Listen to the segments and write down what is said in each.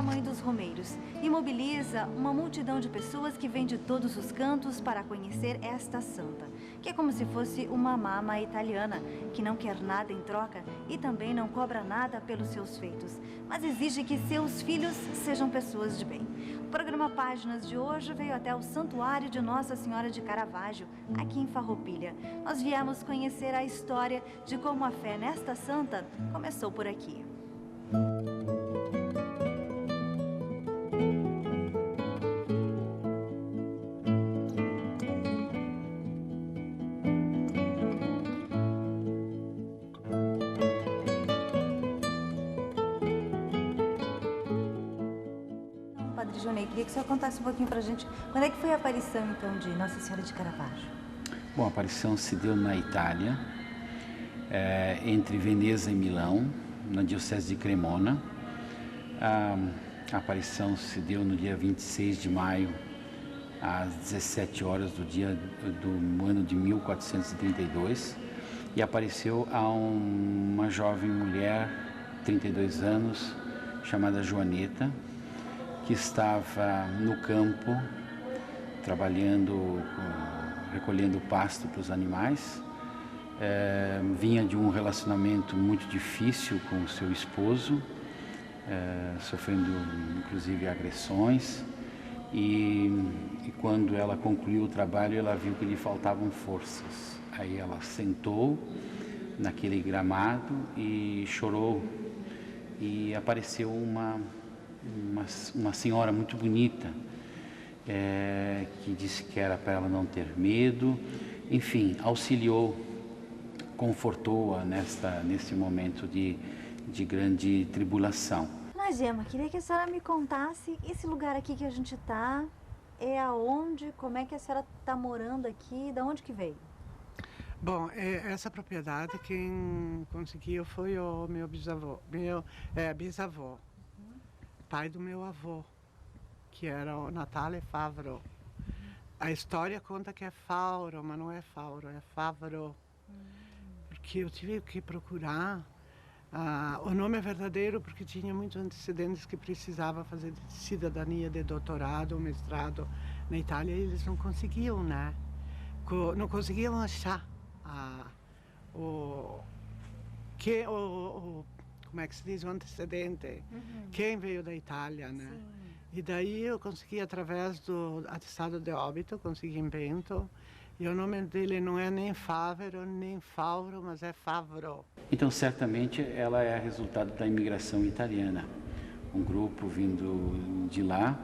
Mãe dos Romeiros e mobiliza uma multidão de pessoas que vem de todos os cantos para conhecer esta santa, que é como se fosse uma mama italiana, que não quer nada em troca e também não cobra nada pelos seus feitos, mas exige que seus filhos sejam pessoas de bem. O programa Páginas de hoje veio até o Santuário de Nossa Senhora de Caravaggio, aqui em Farroupilha. Nós viemos conhecer a história de como a fé nesta santa começou por aqui. Padre Jonei, queria que o senhor contasse um pouquinho pra gente quando é que foi a aparição, então, de Nossa Senhora de Caravaggio. Bom, a aparição se deu na Itália, entre Veneza e Milão, na Diocese de Cremona. A aparição se deu no dia 26 de maio, às 17 horas do ano de 1432, e apareceu a uma jovem mulher, 32 anos, chamada Joaneta, que estava no campo, trabalhando, recolhendo pasto para os animais. Vinha de um relacionamento muito difícil com o seu esposo, sofrendo inclusive agressões, e quando ela concluiu o trabalho, ela viu que lhe faltavam forças. Aí ela sentou naquele gramado e chorou, e apareceu uma senhora muito bonita, que disse que era para ela não ter medo, enfim, auxiliou, confortou-a nesse momento de grande tribulação. Dona Gema, queria que a senhora me contasse esse lugar aqui que a gente está, é aonde, como é que a senhora está morando aqui, da onde que veio? Bom, essa propriedade quem conseguiu foi o meu bisavô, bisavô, pai do meu avô, que era o Natale Favro. A história conta que é Fauro, mas não é Fauro, é Favro. Porque eu tive que procurar o nome é verdadeiro, porque tinha muitos antecedentes que precisava fazer cidadania de doutorado, mestrado na Itália, e eles não conseguiam, né? Não conseguiam achar como é que se diz, o antecedente, quem veio da Itália, né? Sim. E daí eu consegui, através do atestado de óbito, consegui em Bento, e o nome dele não é nem Favero, nem Fauro, mas é Favro. Então, certamente, ela é resultado da imigração italiana. Um grupo vindo de lá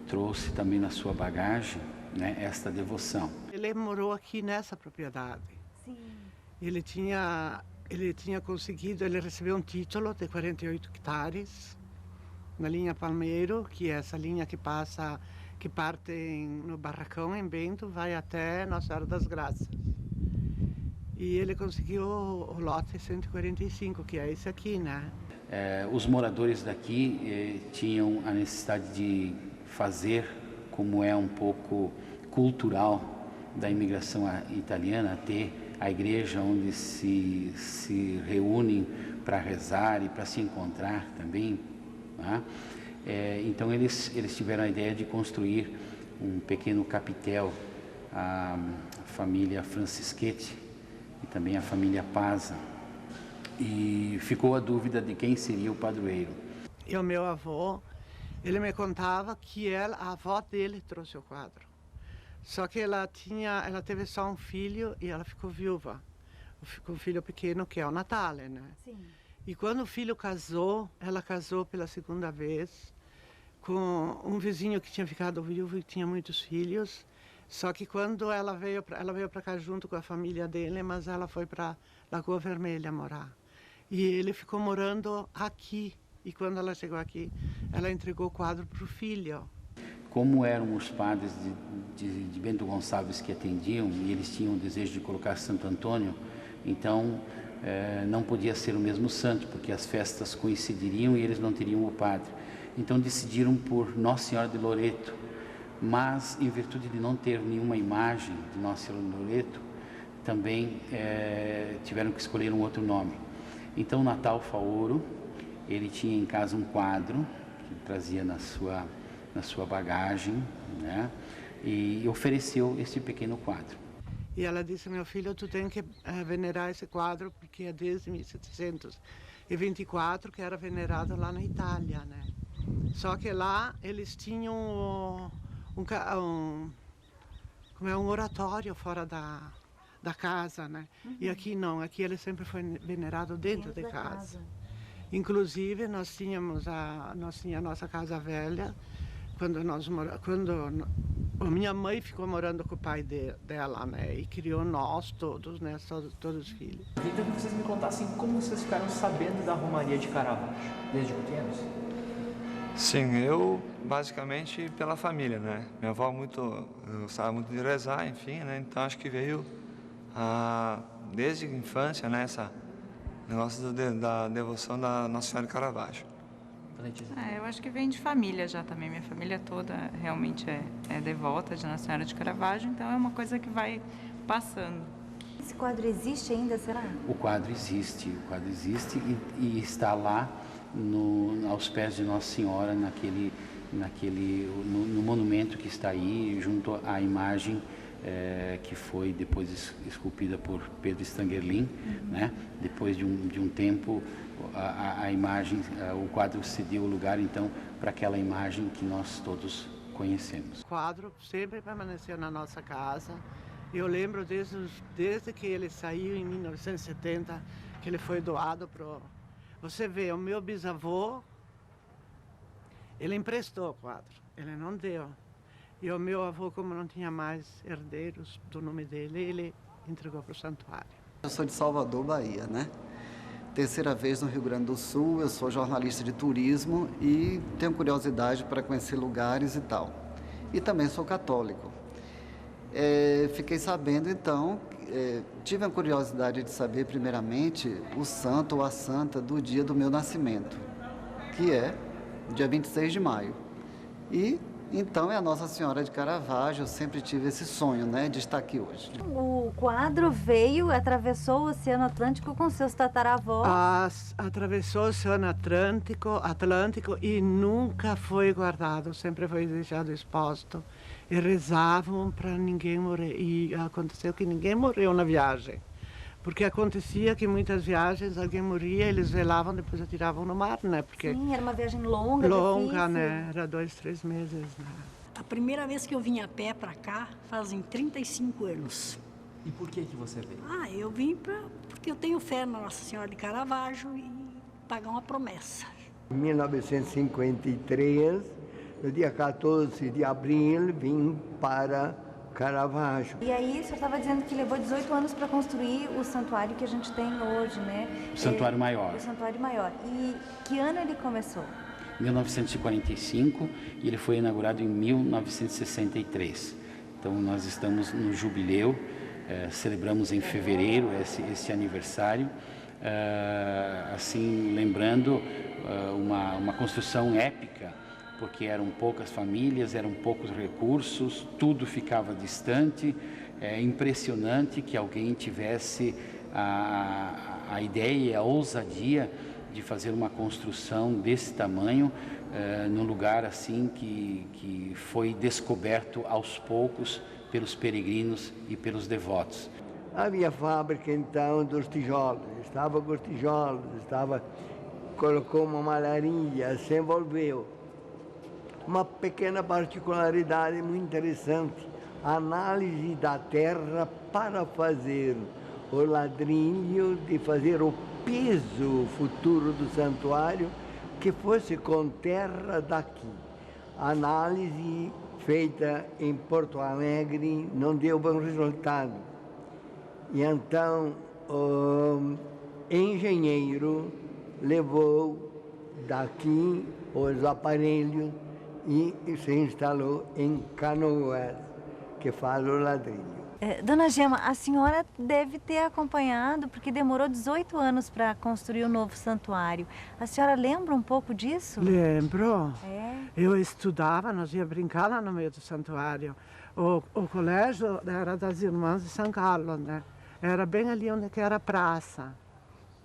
trouxe também na sua bagagem, né, esta devoção. Ele morou aqui nessa propriedade. Sim. Ele tinha conseguido, ele recebeu um título de 48 hectares na linha Palmeiro, que é essa linha que parte no Barracão, em Bento, vai até Nossa Senhora das Graças. E ele conseguiu o lote 145, que é esse aqui, né? Os moradores daqui tinham a necessidade de fazer, como é um pouco cultural da imigração italiana, ter a igreja onde se reúnem para rezar e para se encontrar também, né? Então eles tiveram a ideia de construir um pequeno capitel, a família Francischetti e também a família Pazza, e ficou a dúvida de quem seria o padroeiro. E o meu avô, ele me contava que a avó dele trouxe o quadro. Só que ela teve só um filho e ela ficou viúva. Ficou um filho pequeno, que é o Natale, né? Sim. E quando o filho casou, ela casou pela segunda vez com um vizinho que tinha ficado viúvo e tinha muitos filhos. Só que quando ela veio para cá junto com a família dele, mas ela foi para Lagoa Vermelha morar. E ele ficou morando aqui. E quando ela chegou aqui, ela entregou o quadro para o filho. Como eram os padres de Bento Gonçalves que atendiam, e eles tinham o desejo de colocar Santo Antônio, então não podia ser o mesmo santo, porque as festas coincidiriam e eles não teriam o padre. Então decidiram por Nossa Senhora de Loreto, mas em virtude de não ter nenhuma imagem de Nossa Senhora de Loreto, também tiveram que escolher um outro nome. Então Natal Faoro, ele tinha em casa um quadro que ele trazia na sua bagagem, né? E ofereceu esse pequeno quadro. E ela disse, meu filho, tu tem que venerar esse quadro, porque é desde 1724 que era venerado lá na Itália, né? Só que lá eles tinham como é, um oratório fora da casa, né? E aqui não, aqui ele sempre foi venerado dentro de casa. Inclusive, nós tínhamos a nossa casa velha, quando a minha mãe ficou morando com o pai dela, né? E criou nós todos, né? Todos os filhos. Eu queria que vocês me contassem como vocês ficaram sabendo da Romaria de Caravaggio, desde pequenos. Sim, eu basicamente pela família, né? Minha avó gostava muito de rezar, enfim, né? Então acho que veio desde a infância, né? Esse negócio da devoção da Nossa Senhora de Caravaggio. Eu acho que vem de família já também. Minha família toda realmente é devota de Nossa Senhora de Caravaggio, então é uma coisa que vai passando. Esse quadro existe ainda, será? O quadro existe e está lá aos pés de Nossa Senhora, no monumento que está aí, junto à imagem que foi depois esculpida por Pedro Stangerlin, né? Depois de um tempo, a imagem, o quadro cedeu o lugar, então, para aquela imagem que nós todos conhecemos. O quadro sempre permaneceu na nossa casa. Eu lembro desde que ele saiu em 1970, que ele foi doado para... Você vê, o meu bisavô, ele emprestou o quadro, ele não deu. E o meu avô, como não tinha mais herdeiros do nome dele, ele entregou para o santuário. Eu sou de Salvador, Bahia, né? Terceira vez no Rio Grande do Sul, eu sou jornalista de turismo e tenho curiosidade para conhecer lugares e tal. E também sou católico. Fiquei sabendo, então, tive a curiosidade de saber, primeiramente, o santo ou a santa do dia do meu nascimento, que é dia 26 de maio. E, então, é a Nossa Senhora de Caravaggio. Eu sempre tive esse sonho, né, de estar aqui hoje. O quadro atravessou o Oceano Atlântico com seus tataravós. Atravessou o Oceano Atlântico e nunca foi guardado, sempre foi deixado exposto. E rezavam para ninguém morrer. E aconteceu que ninguém morreu na viagem. Porque acontecia que muitas viagens alguém morria, eles velavam, depois atiravam no mar, né? Porque Sim, era uma viagem longa, longa, difícil. né? Era 2, 3 meses, né? A primeira vez que eu vim a pé para cá, fazem 35 anos. E por que você veio? Eu vim porque eu tenho fé na Nossa Senhora de Caravaggio e pagar uma promessa. Em 1953, no dia 14 de abril, vim para Caravaggio. E aí, o senhor estava dizendo que levou 18 anos para construir o santuário que a gente tem hoje, né? O Santuário Maior. O Santuário Maior. E que ano ele começou? 1945, e ele foi inaugurado em 1963. Então, nós estamos no jubileu, celebramos em fevereiro esse aniversário, assim, lembrando uma construção épica, porque eram poucas famílias, eram poucos recursos, tudo ficava distante. É impressionante que alguém tivesse a ideia e a ousadia de fazer uma construção desse tamanho, num lugar assim que foi descoberto aos poucos pelos peregrinos e pelos devotos. Havia fábrica então dos tijolos, estava com os tijolos, colocou uma malaria, se envolveu. Uma pequena particularidade muito interessante, a análise da terra para fazer o ladrilho, de fazer o piso futuro do santuário, que fosse com terra daqui. A análise feita em Porto Alegre não deu bom resultado. E então o engenheiro levou daqui os aparelhos e se instalou em Canoas, que faz o ladrilho. Dona Gema, a senhora deve ter acompanhado, porque demorou 18 anos para construir o novo santuário. A senhora lembra um pouco disso? Lembro. Eu estudava, nós íamos brincar lá no meio do santuário. O colégio era das Irmãs de São Carlos, né? Era bem ali onde que era a praça.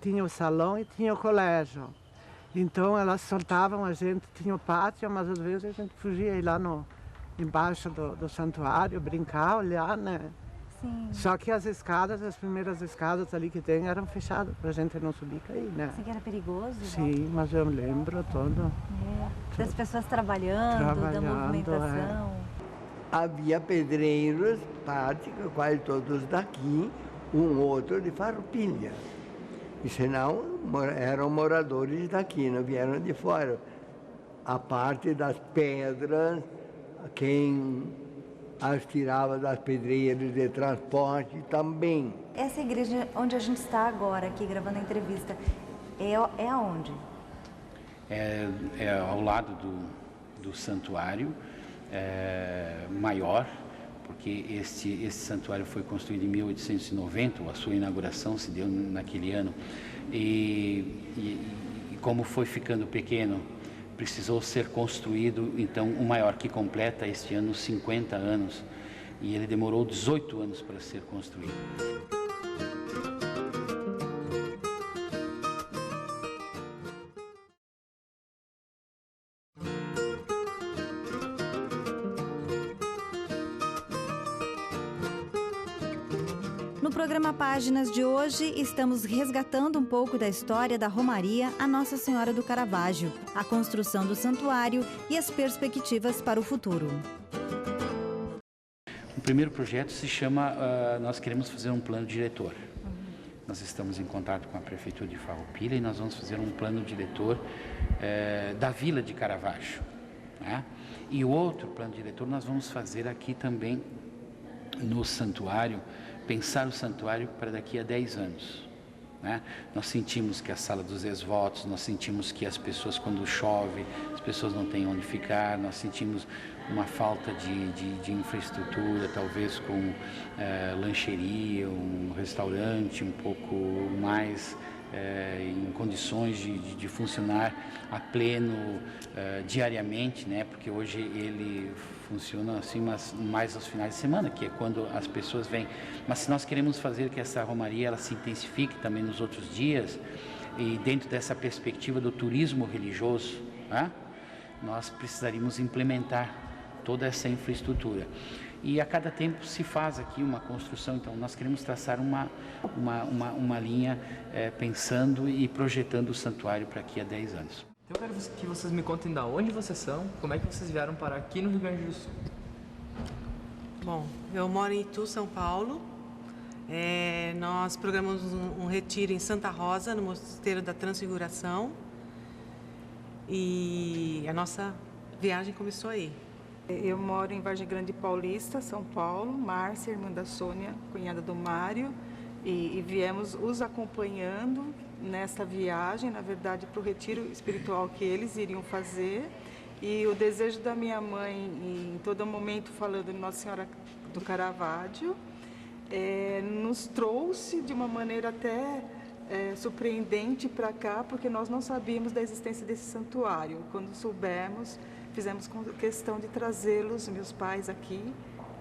Tinha o salão e tinha o colégio. Então elas soltavam a gente, tinha o pátio, mas às vezes a gente fugia ir lá embaixo do santuário, brincar, olhar, né? Sim. Só que as primeiras escadas ali que tem, eram fechadas para a gente não subir e cair, né? Assim que era perigoso? Sim, mas eu lembro todo. Das pessoas trabalhando, da movimentação. Havia pedreiros, práticos, quase todos daqui, um outro de Farroupilha. E senão eram moradores daqui, não vieram de fora. A parte das pedras, quem as tirava das pedreiras de transporte também. Essa igreja onde a gente está agora, aqui gravando a entrevista, é aonde? É ao lado do santuário maior, porque esse santuário foi construído em 1890, a sua inauguração se deu naquele ano, e como foi ficando pequeno, precisou ser construído, então, o maior, que completa este ano 50 anos, e ele demorou 18 anos para ser construído. No programa Páginas de hoje, estamos resgatando um pouco da história da Romaria a Nossa Senhora do Caravaggio, a construção do santuário e as perspectivas para o futuro. O primeiro projeto se chama Nós Queremos Fazer um Plano Diretor. Nós estamos em contato com a Prefeitura de Farroupilha e nós vamos fazer um plano diretor da Vila de Caravaggio, né? E o outro plano diretor nós vamos fazer aqui também no santuário, pensar o santuário para daqui a 10 anos. Né? Nós sentimos que a sala dos ex-votos, nós sentimos que as pessoas, quando chove, as pessoas não têm onde ficar, nós sentimos uma falta de infraestrutura, talvez com lancheria, um restaurante um pouco mais em condições de funcionar a pleno diariamente, né? Porque hoje ele funciona assim, mas mais aos finais de semana, que é quando as pessoas vêm. Mas se nós queremos fazer que essa romaria ela se intensifique também nos outros dias, e dentro dessa perspectiva do turismo religioso, né? Nós precisaríamos implementar toda essa infraestrutura. E a cada tempo se faz aqui uma construção, então nós queremos traçar uma linha pensando e projetando o santuário para aqui a 10 anos. Eu quero que vocês me contem de onde vocês são, como é que vocês vieram parar aqui no Rio Grande do Sul. Bom, eu moro em Itu, São Paulo. Nós programamos um retiro em Santa Rosa, no Mosteiro da Transfiguração. E a nossa viagem começou aí. Eu moro em Vargem Grande Paulista, São Paulo. Márcia, irmã da Sônia, cunhada do Mário. E viemos os acompanhando nesta viagem, na verdade, para o retiro espiritual que eles iriam fazer. E o desejo da minha mãe, em todo momento falando de Nossa Senhora do Caravaggio, nos trouxe de uma maneira até surpreendente para cá, porque nós não sabíamos da existência desse santuário. Quando soubemos, fizemos questão de trazê-los, meus pais, aqui,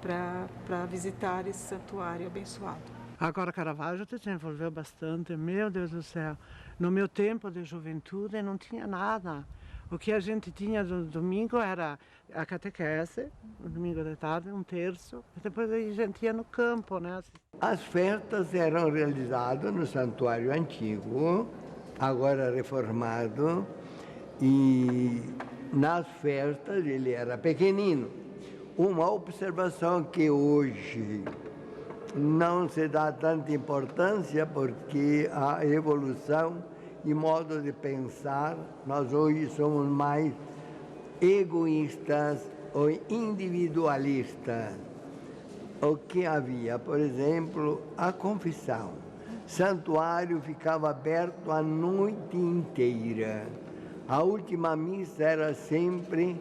para visitar esse santuário abençoado. Agora, Caravaggio se desenvolveu bastante, meu Deus do céu. No meu tempo de juventude não tinha nada. O que a gente tinha no domingo era a catequese, no domingo de tarde, um terço, e depois a gente ia no campo, né? As festas eram realizadas no santuário antigo, agora reformado, e nas festas ele era pequenino. Uma observação que hoje não se dá tanta importância porque a evolução e modo de pensar, nós hoje somos mais egoístas ou individualistas. O que havia, por exemplo, a confissão. Santuário ficava aberto a noite inteira. A última missa era sempre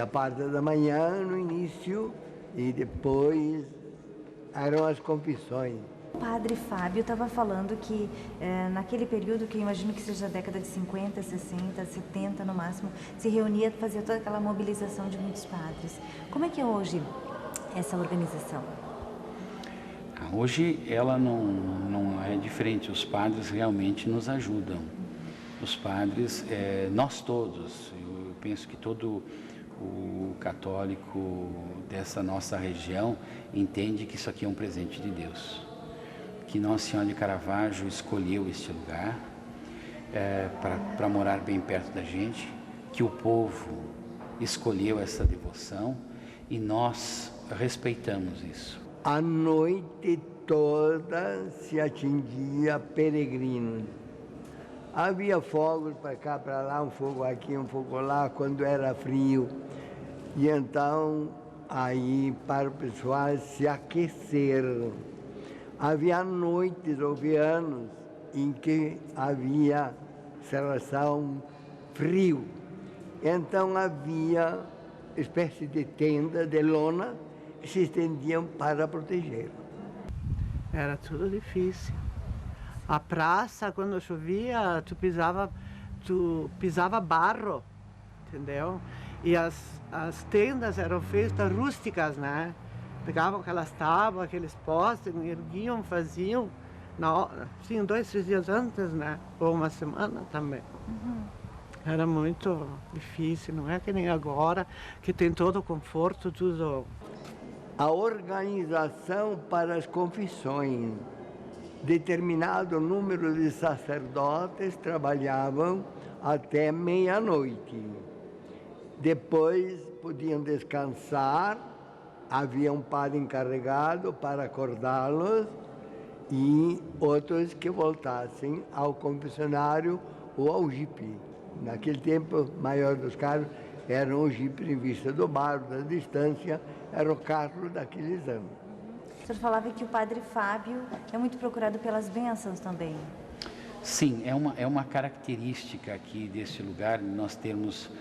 a parte da manhã, no início, e depois eram as confissões. O padre Fábio estava falando que naquele período, que eu imagino que seja a década de 50, 60, 70 no máximo, se reunia, fazia toda aquela mobilização de muitos padres. Como é que é hoje essa organização? Hoje ela não é diferente, os padres realmente nos ajudam. os padres, nós todos, eu penso que todo o católico dessa nossa região entende que isso aqui é um presente de Deus, que Nossa Senhora de Caravaggio escolheu este lugar para morar bem perto da gente, que o povo escolheu essa devoção e nós respeitamos isso. A noite toda se atingia peregrinos. Havia fogos para cá, para lá, um fogo aqui, um fogo lá, quando era frio. E então, aí, para o pessoal se aquecer. Havia noites ou anos em que havia cerração frio. Então, havia espécie de tenda de lona que se estendiam para proteger. Era tudo difícil. A praça, quando chovia, tu pisava barro, entendeu? E as tendas eram feitas rústicas, né? Pegavam aquelas tábuas, aqueles postes, erguiam, faziam, assim, 2, 3 dias antes, né? Ou uma semana também. Era muito difícil, não é que nem agora, que tem todo o conforto, tudo. A organização para as confissões. Determinado número de sacerdotes trabalhavam até meia-noite. Depois podiam descansar, havia um padre encarregado para acordá-los e outros que voltassem ao confessionário ou ao jipe. Naquele tempo, o maior dos carros era um jipe em vista do bairro, da distância, era o carro daqueles anos. O senhor falava que o Padre Fábio é muito procurado pelas bênçãos também. Sim, é uma característica aqui desse lugar, nós temos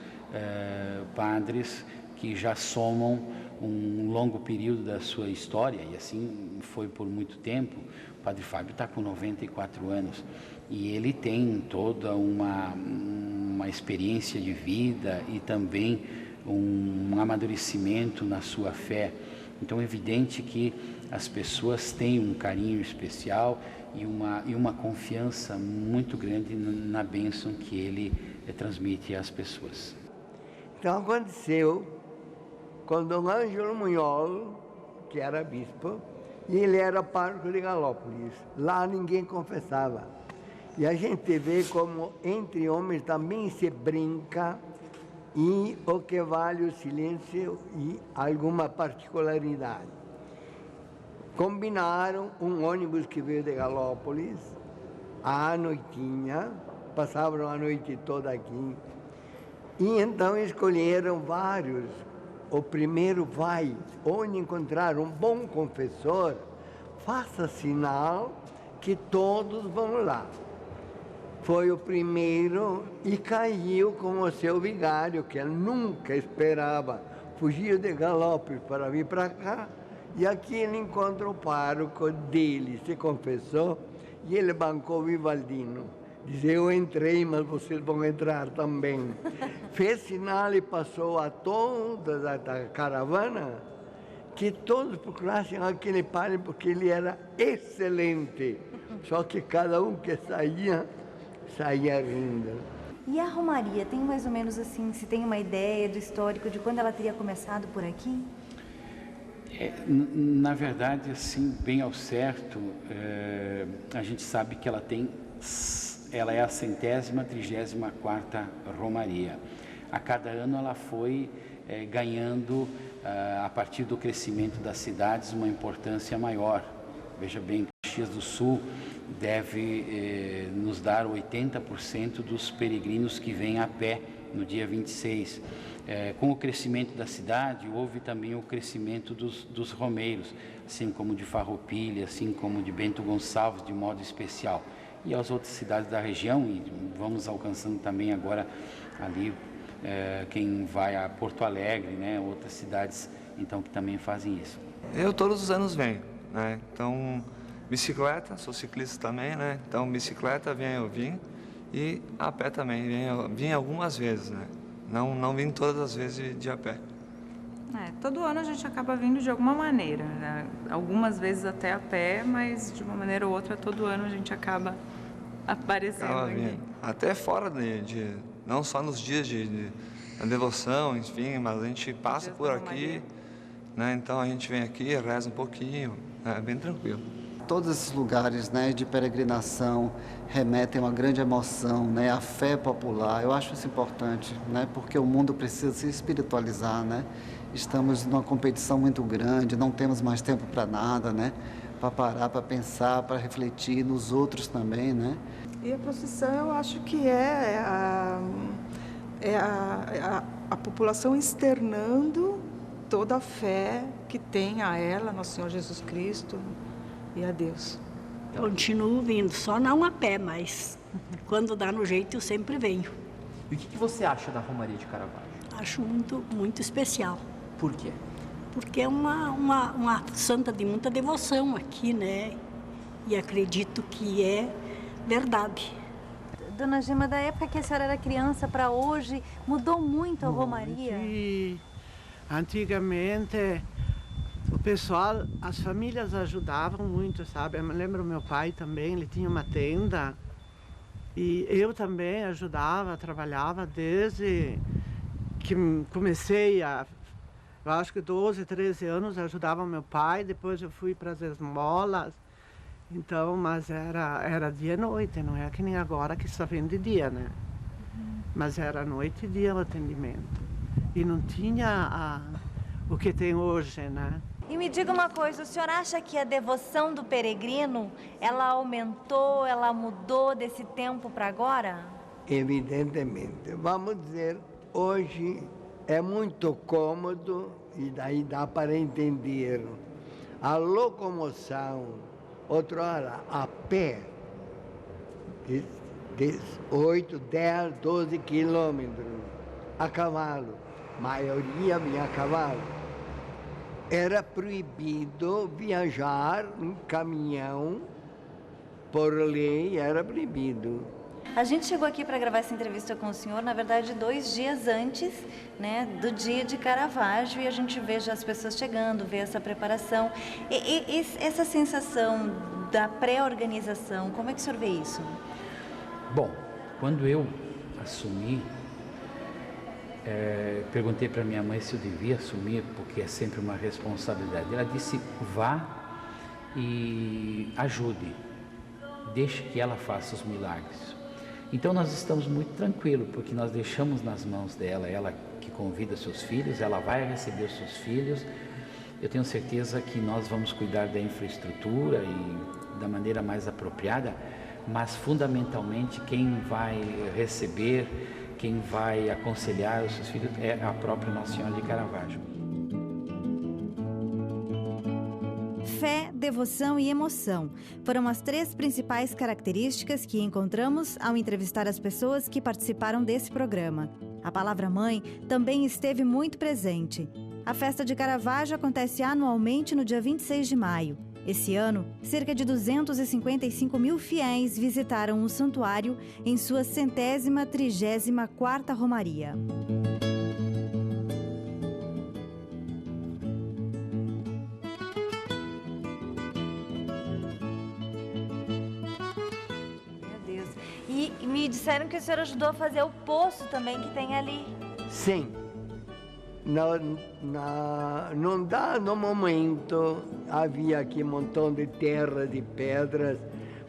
padres que já somam um longo período da sua história, e assim foi por muito tempo. O Padre Fábio está com 94 anos e ele tem toda uma experiência de vida e também um amadurecimento na sua fé. Então é evidente que as pessoas têm um carinho especial e uma confiança muito grande na bênção que ele transmite às pessoas. Então aconteceu com Dom Ângelo Munhol, que era bispo, e ele era pároco de Galópolis. Lá ninguém confessava. E a gente vê como entre homens também se brinca e o que vale o silêncio e alguma particularidade. Combinaram um ônibus que veio de Galópolis à noitinha, passavam a noite toda aqui, e então escolheram vários. O primeiro vai, onde encontrar um bom confessor, faça sinal que todos vão lá. Foi o primeiro e caiu com o seu vigário, que ele nunca esperava. Fugiu de Galópolis para vir para cá, e aqui ele encontra o pároco dele, se confessou, e ele bancou o Vivaldino. Diz, eu entrei, mas vocês vão entrar também. Fez sinal e passou a toda a caravana que todos procurassem aquele padre, porque ele era excelente. Só que cada um que saía rindo. E a Romaria, tem mais ou menos assim, se tem uma ideia do histórico de quando ela teria começado por aqui? Na verdade, assim, bem ao certo, a gente sabe que ela é a 134ª Romaria. A cada ano ela foi ganhando, a partir do crescimento das cidades, uma importância maior. Veja bem, Caxias do Sul deve nos dar 80% dos peregrinos que vêm a pé no dia 26. Com o crescimento da cidade, houve também o crescimento dos romeiros, assim como de Farroupilha, assim como de Bento Gonçalves, de modo especial. E as outras cidades da região, e vamos alcançando também agora ali quem vai a Porto Alegre, né, outras cidades, então, que também fazem isso. Eu todos os anos venho, né? Então, bicicleta, sou ciclista também, né? Então, bicicleta eu vim, e a pé também, vim algumas vezes, né? Não vim todas as vezes de a pé. Todo ano a gente acaba vindo de alguma maneira, né? Algumas vezes até a pé, mas de uma maneira ou outra, todo ano a gente acaba aparecendo Ficava aqui. vindo. Até fora não só nos dias da devoção, enfim, mas a gente passa por aqui, né? Então a gente vem aqui, reza um pouquinho, é bem tranquilo. Todos esses lugares, né, de peregrinação remetem a uma grande emoção, né, a fé popular. Eu acho isso importante, né, porque o mundo precisa se espiritualizar, né? Estamos numa competição muito grande, não temos mais tempo para nada, né? Para parar, para pensar, para refletir nos outros também, né? E a procissão, eu acho que a população externando toda a fé que tem a ela, Nosso Senhor Jesus Cristo e a Deus. Continuo vindo, só não a pé, mas quando dá no jeito eu sempre venho. E o que você acha da Romaria de Caravaggio? Acho muito, muito especial. Por quê? Porque é uma santa de muita devoção aqui, né? E acredito que é verdade. Dona Gema, da época que a senhora era criança para hoje, mudou muito a Romaria? Antigamente, o pessoal, as famílias ajudavam muito, sabe? Eu me lembro meu pai também, ele tinha uma tenda e eu também ajudava, trabalhava desde que comecei eu acho que 12, 13 anos ajudava meu pai, depois eu fui para as esmolas. Então, mas era dia e noite, não é que nem agora que só vem de dia, né? Mas era noite e dia o atendimento. E não tinha o que tem hoje, né? E me diga uma coisa, o senhor acha que a devoção do peregrino, ela aumentou, ela mudou desse tempo para agora? Evidentemente. Vamos dizer, hoje é muito cômodo e daí dá para entender. A locomoção, outrora a pé, de 8, 10, 12 quilômetros, a cavalo, maioria vinha a cavalo. Era proibido viajar em caminhão, por lei era proibido. A gente chegou aqui para gravar essa entrevista com o senhor, na verdade, 2 dias antes, né, do dia de Caravaggio, e a gente vê já as pessoas chegando, vê essa preparação. E essa sensação da pré-organização, como é que o senhor vê isso? Bom, quando eu assumi, perguntei para minha mãe se eu devia assumir, porque é sempre uma responsabilidade. Ela disse, vá e ajude, deixe que ela faça os milagres. Então nós estamos muito tranquilos, porque nós deixamos nas mãos dela, ela que convida seus filhos, ela vai receber os seus filhos. Eu tenho certeza que nós vamos cuidar da infraestrutura e da maneira mais apropriada, mas fundamentalmente quem vai receber, quem vai aconselhar os seus filhos é a própria Nossa Senhora de Caravaggio. Fé, devoção e emoção foram as 3 principais características que encontramos ao entrevistar as pessoas que participaram desse programa. A palavra mãe também esteve muito presente. A festa de Caravaggio acontece anualmente no dia 26 de maio. Esse ano, cerca de 255 mil fiéis visitaram o santuário em sua 134ª Romaria. E me disseram que o senhor ajudou a fazer o poço também que tem ali. Sim. Num dado momento, havia aqui um montão de terra, de pedras,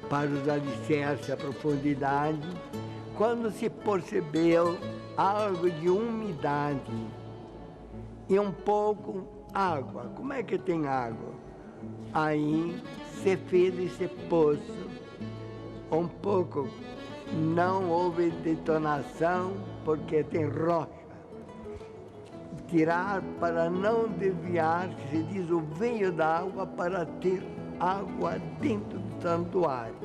para os alicerces, a profundidade. Quando se percebeu algo de umidade e um pouco água, como é que tem água? Aí se fez esse poço, um pouco. Não houve detonação porque tem rocha. Tirar para não desviar, se diz, o veio da água para ter água dentro do santuário.